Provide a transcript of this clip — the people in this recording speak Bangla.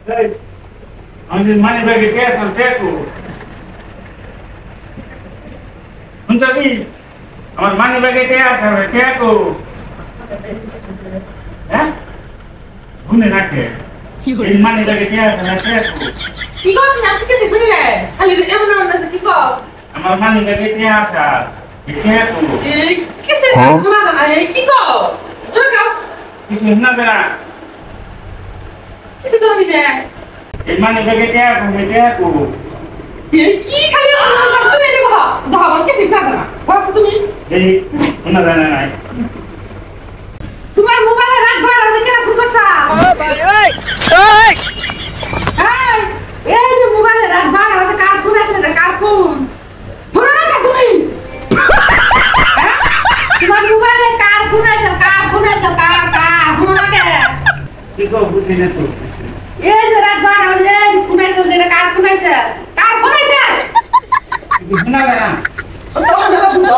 এই আমাদের মানি ব্যাগে কে আছে দেখো শুনছবি আমার মানি ব্যাগে কে আছে দেখো হ্যাঁ শুনে রাখে এই মানি ব্যাগে কে আছে দেখো কি গো তুমি আজকে কিছু শুনি রে খালি যে এমন এমন আছে কি গো আমার মানি ব্যাগে কে আছে দেখো এই কিছু না জানা এই কি গো জোরে গাও কিছু না বেলা কিছু তো নি রে এই মানি ব্যাগে কে আছে দেখো এই কি খালি তুমি রে বাবা বাবা কিছু না জানা বাস তুমি এই শোনা যায় না নাই তোমার মোবাইলে রাত 12 বাজে কেন ফোন করছা ও ভাই ওই ওই এই যে মোবাইলে রাত 12 বাজে কার ফোন আছে না কার ফোন ধরো না তুমি তোমার মোবাইলে কার ফোন আছে কার ফোন না কে কি কো বুঝি না তো এই যে রাত 12 বাজে ফোন আছে যে কার ফোন আছে শোনা যায় না ও তো বুঝো